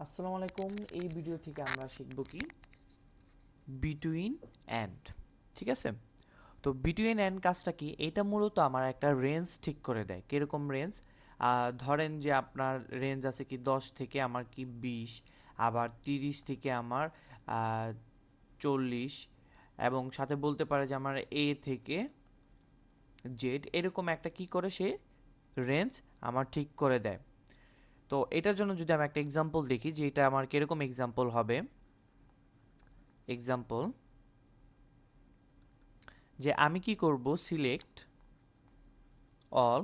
আসসালামু আলাইকুম। এই ভিডিও থেকে আমরা শিখব কি বিটুইন অ্যান্ড। ঠিক আছে, তো বিটুইন অ্যান্ড কাজটা কি? এটা মূলত আমার একটা রেঞ্জ ঠিক করে দেয়। কিরকম রেঞ্জ? ধরেন যে আপনার রেঞ্জ আছে কি 10 থেকে আমার কি 20, আবার 30 থেকে আমার 40, এবং সাথে বলতে পারে যে আমার এ থেকে জেড, এরকম একটা কি করে সে রেঞ্জ আমার ঠিক করে দেয়। তো এটার জন্য যদি আমি একটা এক্সাম্পল দেখি যে এটা আমার কিরকম এক্সাম্পল হবে। এক্সাম্পল যে আমি কি করব, সিলেক্ট অল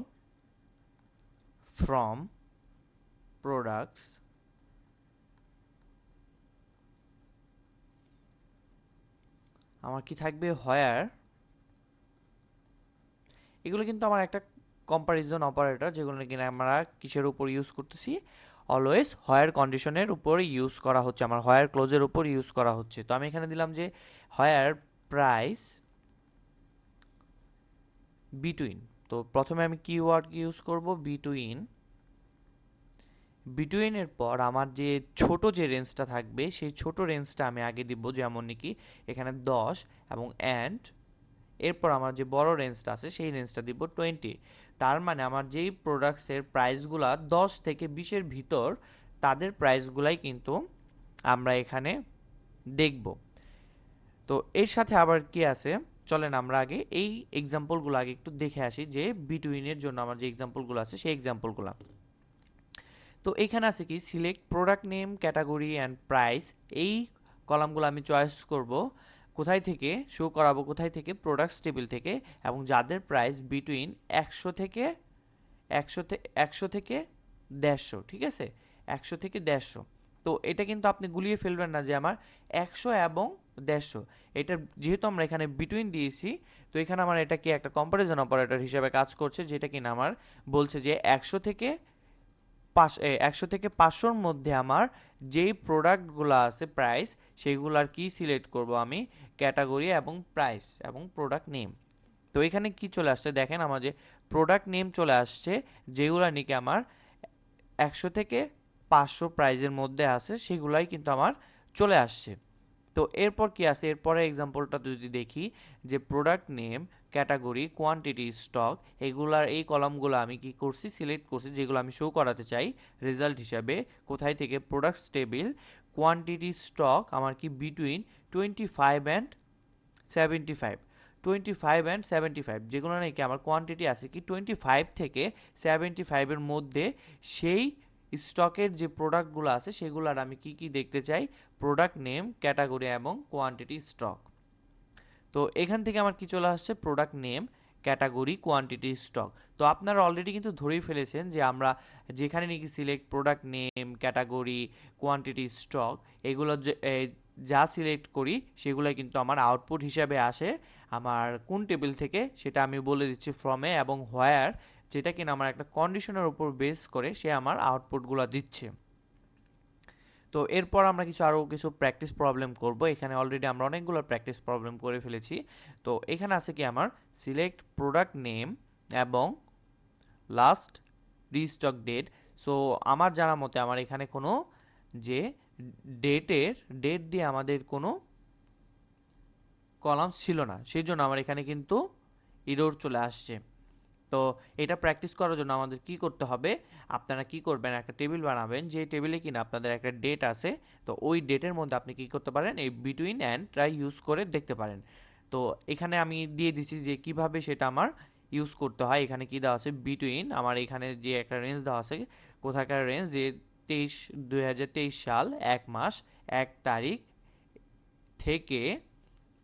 ফ্রম প্রোডাক্টস আমার কি থাকবে হোয়ার, এগুলো কিন্তু আমার একটা কম্পারিজন অপারেটর, যেগুলো কিনা আমরা কিসের উপর ইউজ করতেছি, অলওয়েজ হোয়ার কন্ডিশনের উপর ইউজ করা হচ্ছে, আমার হোয়ার ক্লোজের উপর ইউজ করা হচ্ছে। তো আমি এখানে দিলাম যে হোয়ার প্রাইস বিটুইন। তো প্রথমে আমি কিওয়ার্ড ইউজ করব বিটুইন। বিটুইনের পর আমার যে ছোট যে রেঞ্জটা থাকবে সেই ছোট রেঞ্জটা আমি আগে দিব, যেমন নাকি এখানে 10 এবং অ্যান্ড এরপর আমার যে বড় রেঞ্জটা আছে সেই রেঞ্জটা দিব 20। তার মানে আমার যেই প্রোডাক্টসের প্রাইসগুলা 10 থেকে 20-এর ভিতর, তাদের প্রাইসগুলাই কিন্তু আমরা এখানে দেখব। তো এর সাথে আবার কি আছে, চলেন আমরা আগে এই এক্সাম্পলগুলো আগে একটু দেখে আসি, যে বিটুইনের জন্য আমার যে এক্সাম্পলগুলো আছে সেই এক্সাম্পলগুলো। তো এখানে আছে কি select product name category and price, এই কলামগুলো আমি চয়েস করব কোথায় থেকে শো করাবো, কোথায় থেকে, প্রোডাক্টস টেবিল থেকে, এবং যাদের প্রাইস বিটুইন 100 থেকে 150। ঠিক আছে, 100 থেকে 150। তো এটা কিন্তু আপনি গুলিয়ে ফেলবেন না যে আমার 100 এবং 150, এটা যেহেতু আমরা এখানে বিটুইন দিয়েছি, তো এখানে আমার এটা কি একটা কম্পারিজন অপারেটর হিসেবে কাজ করছে, যেটা কিনা আমার বলছে যে 100 থেকে 500-র মধ্যে আমার যেই প্রোডাক্টগুলো আছে প্রাইস, সেইগুলার কি সিলেক্ট করব আমি, ক্যাটাগরি এবং প্রাইস এবং প্রোডাক্ট নেম। তো এখানে কি চলে আসছে দেখেন, আমার যে প্রোডাক্ট নেম চলে আসছে, যেগুলো নাকি আমার 100 থেকে 500 প্রাইজের মধ্যে আছে সেগুলাই কিন্তু আমার চলে আসছে। তো এরপর কি আছে, এরপরে এক্সাম্পলটা যদি দেখি, যে product name category quantity stock, এগুলার এই কলামগুলো আমি কি করছি, সিলেক্ট করছি, যেগুলো আমি শো করাতে চাই রেজাল্ট হিসাবে, কোথায় থেকে, প্রোডাক্টস টেবিল, কোয়ান্টিটি স্টক আমার কি বিটুইন 25 অ্যান্ড 75। 25 অ্যান্ড 75, যেগুলো নাকি আমার কোয়ান্টিটি আছে কি 25 থেকে 75-এর মধ্যে, সেই স্টকের যে প্রোডাক্টগুলো আছে সেগুলোর আমি কি কি দেখতে চাই, প্রোডাক্ট নেম ক্যাটাগরি এবং কোয়ান্টিটি স্টক। তো এখান থেকে আমার কি চলে আসছে, product name category quantity stock. তো আপনারা অলরেডি কিন্তু ধরেই ফেলেছেন যে আমরা যেখানে নাকি select product name category quantity stock, এগুলো যা সিলেক্ট করি সেগুলো কিন্তু আমার আউটপুট হিসাবে আসে আমার কোন টেবিল থেকে, সেটা আমি বলে দিচ্ছি ফ্রমে এবং হোয়ার, যেটা কিনা আমার একটা কন্ডিশনের উপর বেস করে সে আমার আউটপুটগুলো দিচ্ছে। তো এরপর আমরা আরও কিছু প্র্যাকটিস প্রবলেম করব। এখানে অলরেডি আমরা অনেকগুলো প্র্যাকটিস প্রবলেম করে ফেলেছি। তো এখানে আছে কি আমার সিলেক্ট প্রোডাক্ট নেম এবং লাস্ট রিস্টক ডেট। সো আমার জানা মতে আমার এখানে কোনো যে ডেট দিয়ে আমাদের কোনো কলাম ছিল না, সেই জন্য আমার এখানে কিন্তু ইরর চলে আসছে। তো এটা প্র্যাকটিস করার জন্য আমাদের কি করতে হবে, আপনারা কি করবেন, একটা টেবিল বানাবেন, যে টেবিলে কিনা আপনাদের একটা ডেট আছে। তো ওই ডেটের মধ্যে আপনি কি করতে পারেন, এই বিটুইন অ্যান্ড ট্রাই ইউজ করে দেখতে পারেন। তো এখানে আমি দিয়ে দিছি যে কিভাবে সেটা আমার ইউজ করতে হয়। এখানে কি দেওয়া আছে, বিটুইন, আমার এখানে যে একটা রেঞ্জ দেওয়া আছে, কোথাকার রেঞ্জ, যে 2023 সাল 1 মাস 1 তারিখ থেকে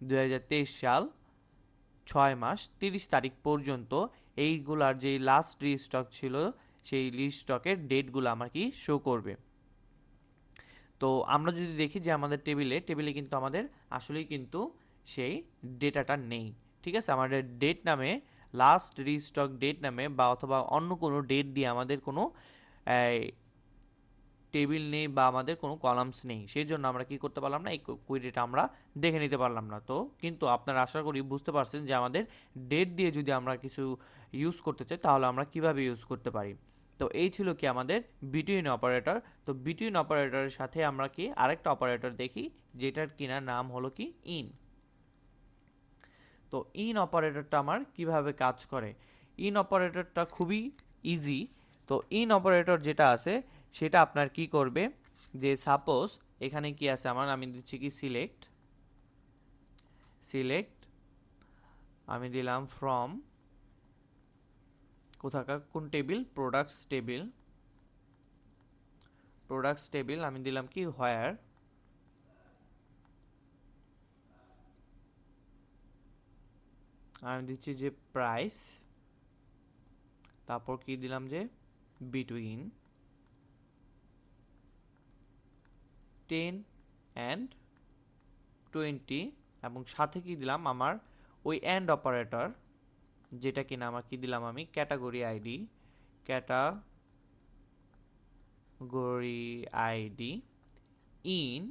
2023 সাল 6 মাস 30 তারিখ পর্যন্ত, এইগুলার যে লাস্ট রিস্টক ছিল সেই রিস্টকের ডেটগুলো আমার কি শো করবে। তো আমরা যদি দেখি যে আমাদের টেবিলে কিন্তু আমাদের আসলেই কিন্তু সেই ডেটাটা নেই। ঠিক আছে, আমাদের ডেট নামে, লাস্ট রিস্টক ডেট নামে বা অথবা অন্য কোনো ডেট দিয়ে আমাদের কোনো টেবিল নেই বা আমাদের কোনো কলামস নেই, সেই জন্য আমরা কি করতে পারলাম না, এই কুইরিটা আমরা দেখে নিতে পারলাম না। তো কিন্তু আপনারা আশা করি বুঝতে পারছেন যে আমাদের ডেট দিয়ে যদি আমরা কিছু ইউজ করতে চাই তাহলে আমরা কিভাবে ইউজ করতে পারি। তো তো এই ছিল কি আমাদের বিটুইন অপারেটর। তো বিটুইন অপারেটরের সাথে আমরা কি আরেকটা অপারেটর দেখি, যেটার কিনা নাম হলো কি ইন। তো ইন অপারেটরটা আমার কিভাবে কাজ করে? ইন অপারেটরটা খুবই ইজি। তো ইন অপারেটর যেটা আছে সেটা আপনার কি করবে, যে সাপোজ এখানে কি আছে আমার, আমি দিচ্ছি কি সিলেক্ট, সিলেক্ট আমি দিলাম ফ্রম কোথাকার, কোন table, products table, products table আমি দিলাম কি হোয়ার, আমি দিচ্ছি যে প্রাইস, তারপর কি দিলাম যে বিটুইন 10 অ্যান্ড 20, এবং সাথে কি দিলাম আমার ওই অ্যান্ড অপারেটর, যেটা কিনা আমার কি দিলাম আমি category ID, category ID in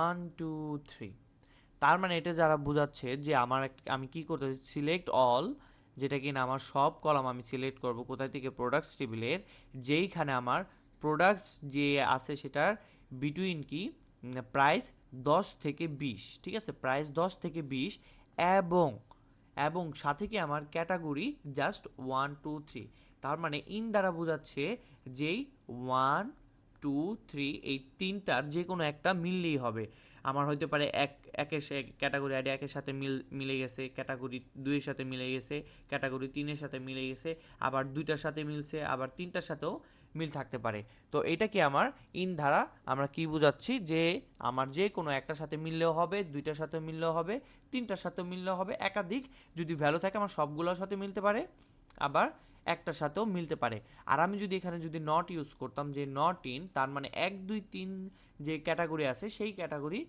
1 2 3। তার মানে এটা যারা বোঝাচ্ছে যে আমার আমি কি করতে, সিলেক্ট অল, যেটা কিনা আমার সব কলাম আমি সিলেক্ট করব কোথায় থেকে, প্রোডাক্টস টেবিলের, যেইখানে আমার প্রোডাক্টস যে আছে সেটার বিটুইন কি প্রাইস 10 থেকে 20, ঠিক আছে, প্রাইস 10 থেকে 20, এবং এবং সাথে কি আমার ক্যাটাগরি জাস্ট 1 2 3। তার মানে ইন দ্বারা বোঝাচ্ছে যেই 1 2 3 এই তিনটার যে কোনো একটা মিললেই হবে। আমার হইতে পারে একের ক্যাটাগরি আইডি একের সাথে মিলে গেছে, ক্যাটাগরি 2 এর সাথে মিলে গেছে, ক্যাটাগরি 3 এর সাথে মিলে গেছে, আবার দুইটার সাথে মিলছে, আবার তিনটার সাথেও মিল থাকতে পারে। তো এটা কি আমার ইন ধারা আমরা কি বোঝাচ্ছি, যে আমার যে কোনো একটার সাথে মিললেও হবে, দুইটার সাথে মিললেও হবে, তিনটার সাথে মিললেও হবে, একাধিক যদি ভ্যালু থাকে আমার সবগুলোর সাথে মিলতে পারে, আবার একটার সাথেও মিলতে পারে। আর আমি যদি এখানে যদি নট ইউজ করতাম, যে নট ইন, তার মানে 1 2 3 যে ক্যাটাগরি আছে সেই ক্যাটাগরি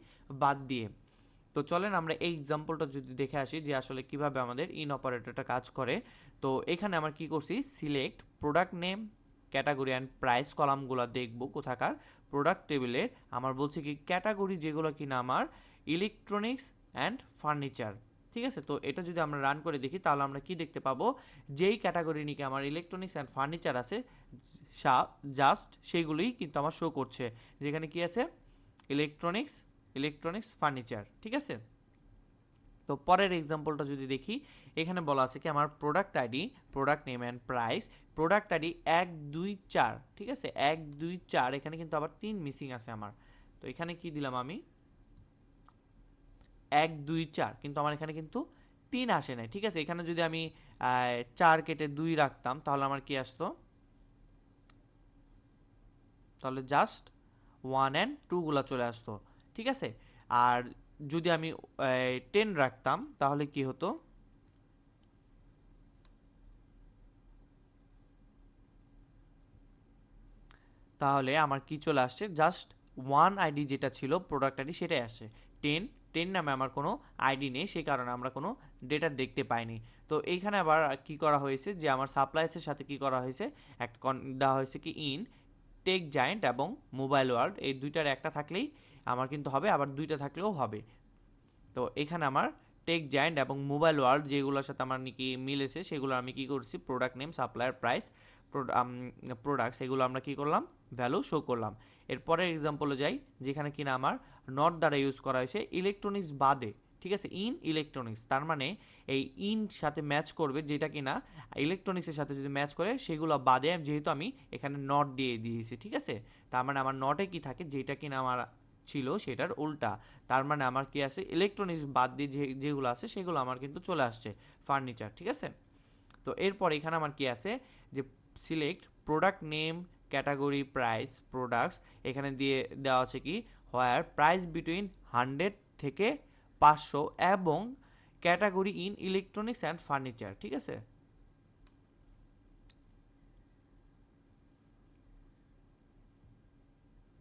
বাদ দিয়ে। তো চলেন আমরা এই এক্সাম্পলটা যদি দেখে আসি যে আসলে কিভাবে আমাদের ইন অপারেটরটা কাজ করে। তো এখানে আমরা কি করছি, select product name, category and price কলামগুলো দেখব কোথাকার, প্রোডাক্ট টেবিলের আমার বলছে কি ক্যাটাগরি যেগুলো কিনা আমার ইলেকট্রনিক্স অ্যান্ড ফার্নিচার, ঠিক আছে। তো এটা যদি আমরা রান করে দেখি তাহলে আমরা কি দেখতে পাবো, যেই ক্যাটাগরি নিকে আমার ইলেকট্রনিক্স অ্যান্ড ফার্নিচার আছে জাস্ট সেগুলোই কিন্তু আমার শো করছে, যেখানে কি আছে ইলেকট্রনিক্স, ইলেকট্রনিক্স ফার্নিচার, ঠিক আছে। তো পরের এক্সাম্পলটা যদি দেখি, এখানে বলা আছে কি আমার product ID, product name and price, product ID 1 2 4, ঠিক আছে, 1 2 4, এখানে কিন্তু আবার 3 মিসিং আছে আমার। তো এখানে কি দিলাম আমি 1 2 4, কিন্তু আমার এখানে কিন্তু 3 আসে নাই, ঠিক আছে। এখানে যদি আমি 4 কেটে 2 রাখতাম তাহলে আমার কি আসতো, তাহলে জাস্ট 1 অ্যান্ড 2 গুলা চলে আসতো, ঠিক আছে। আর যদি আমি 10 রাখতাম তাহলে কি হতো, তাহলে আমার কি চলে আসছে, জাস্ট 1 আইডি যেটা ছিল প্রোডাক্ট আইডি সেটাই আসে, 10 10 নামে আমার কোনো আইডি নেই, সেই কারণে আমরা কোনো ডেটা দেখতে পাইনি। তো এইখানে আবার কি করা হয়েছে, যে আমার সাপ্লাইসের সাথে কি করা হয়েছে, একটা দেওয়া হয়েছে কি ইন টেক জায়েন্ট এবং মোবাইল ওয়ার্ল্ড, এই দুইটার একটা থাকলেই আমার কিন্তু হবে, আবার দুইটা থাকলেও হবে। তো এখানে আমার টেক জায়েন্ট এবং মোবাইল ওয়ার্ল্ড যেগুলোর সাথে আমার নাকি মিলেছে সেগুলো আমি কি করছি, product name, supplier, price, products, এগুলো আমরা কি করলাম, ভ্যালু শো করলাম। এরপরের এক্সাম্পলে যাই, যেখানে কিনা আমার নট দ্বারা ইউজ করা হয়েছে ইলেকট্রনিক্স বাদে, ঠিক আছে, ইন ইলেকট্রনিক্স, তার মানে এই ইন সাথে ম্যাচ করবে, যেটা কিনা ইলেকট্রনিক্সের সাথে যদি ম্যাচ করে সেগুলো বাদে, যেহেতু আমি এখানে নট দিয়ে দিয়েছি, ঠিক আছে। তার মানে আমার নটে কি থাকে, যেটা কিনা আমার ছিল সেটার উল্টা। তার মানে আমার কি আছে, ইলেকট্রনিক্স বাদ দিয়ে যেগুলো আছে সেগুলো আমার কিন্তু চলে আসছে ফার্নিচার, ঠিক আছে। তো এরপর এখানে আমার কি আছে, যে select product name, category, price, products, এখানে দিয়ে দেওয়া আছে কি হোয়ার প্রাইস বিটুইন 100 থেকে 500 এবং category in electronics and furniture, ঠিক আছে।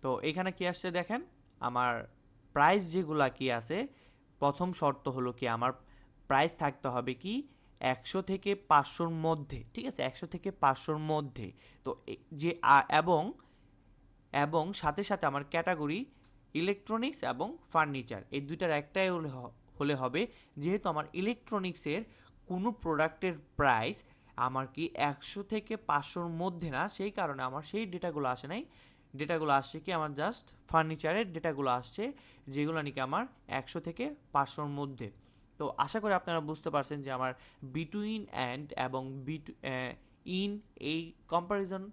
তো এখানে কি আসছে দেখেন, আমার প্রাইস যেগুলা কি আছে, প্রথম শর্ত হলো কি আমার প্রাইস থাকতে হবে কি 100 থেকে 500-র মধ্যে, ঠিক আছে, 100 থেকে 500-র মধ্যে। তো যে এবং এবং সাথে সাথে আমার ক্যাটাগরি ইলেকট্রনিক্স এবং ফার্নিচার, এই দুইটার একটাই হলে হবে, যেহেতু আমার ইলেকট্রনিক্সের কোনো প্রোডাক্টের প্রাইস আমার কি 100 থেকে 500 র মধ্যে না, সেই কারণে আমার সেই ডেটাগুলো আসে নাই। ডেটাগুলো আসছে কি আমার জাস্ট ফার্নিচারের ডেটাগুলো আসছে, যেগুলো নাকি আমার 100 থেকে 500 র মধ্যে। তো আশা করি আপনারা বুঝতে পারছেন যে আমার বিটুইন অ্যান্ড এবং ইন এই কম্পারিজন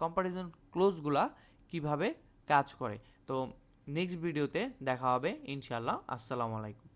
কম্পারিজন ক্লোজগুলা কিভাবে কাজ করে। তো নেক্সট ভিডিওতে দেখা হবে ইনশাআল্লাহ। আসসালামু আলাইকুম।